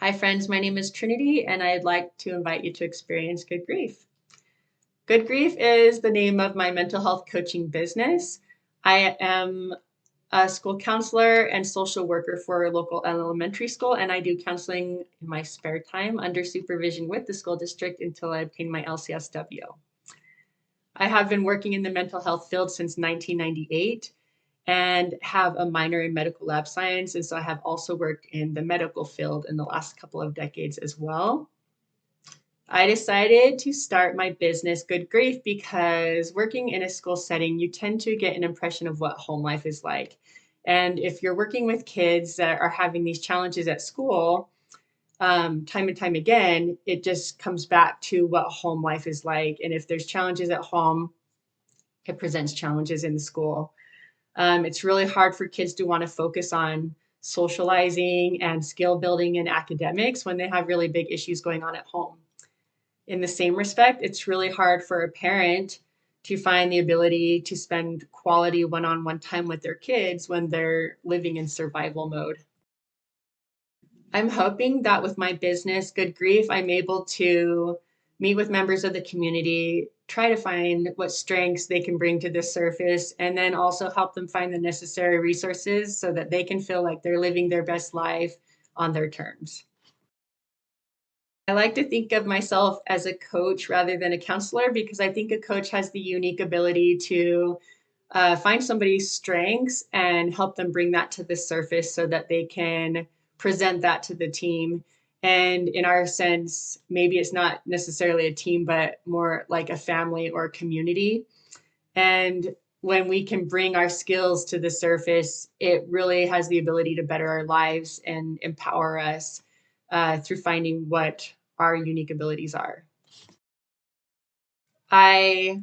Hi, friends. My name is Trinity, and I'd like to invite you to experience Good Grief. Good Grief is the name of my mental health coaching business. I am a school counselor and social worker for a local elementary school, and I do counseling in my spare time under supervision with the school district until I obtain my LCSW. I have been working in the mental health field since 1998 and have a minor in medical lab science. And so I have also worked in the medical field in the last couple of decades as well. I decided to start my business, Good Grief, because working in a school setting, you tend to get an impression of what home life is like. And if you're working with kids that are having these challenges at school, time and time again, it just comes back to what home life is like. And if there's challenges at home, it presents challenges in the school. It's really hard for kids to want to focus on socializing and skill building and academics when they have really big issues going on at home. In the same respect, it's really hard for a parent to find the ability to spend quality one on one time with their kids when they're living in survival mode. I'm hoping that with my business, Good Grief, I'm able to meet with members of the community, try to find what strengths they can bring to the surface, and then also help them find the necessary resources so that they can feel like they're living their best life on their terms. I like to think of myself as a coach rather than a counselor because I think a coach has the unique ability to find somebody's strengths and help them bring that to the surface so that they can present that to the team. And in our sense, maybe it's not necessarily a team, but more like a family or a community. And when we can bring our skills to the surface, it really has the ability to better our lives and empower us through finding what our unique abilities are. I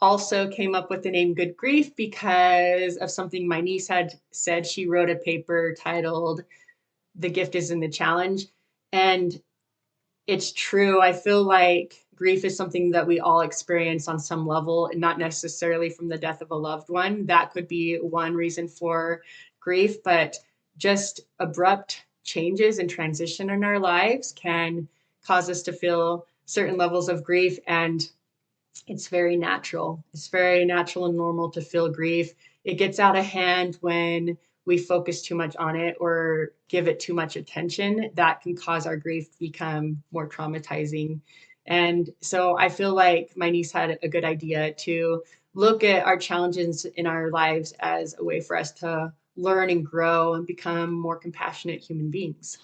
also came up with the name Good Grief because of something my niece had said. She wrote a paper titled The Gift is in the Challenge. And it's true. I feel like grief is something that we all experience on some level, and not necessarily from the death of a loved one. That could be one reason for grief, but just abrupt changes and transition in our lives can cause us to feel certain levels of grief. And it's very natural. It's very natural and normal to feel grief. It gets out of hand when we focus too much on it or give it too much attention. That can cause our grief to become more traumatizing. And so I feel like my niece had a good idea to look at our challenges in our lives as a way for us to learn and grow and become more compassionate human beings.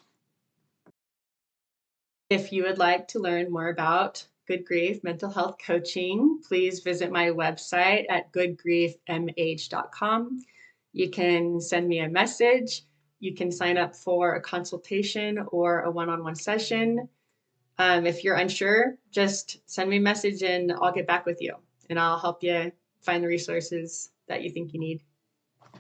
If you would like to learn more about Good Grief mental health coaching, please visit my website at goodgriefmh.com. You can send me a message. You can sign up for a consultation or a one on one session. If you're unsure, just send me a message and I'll get back with you and I'll help you find the resources that you think you need.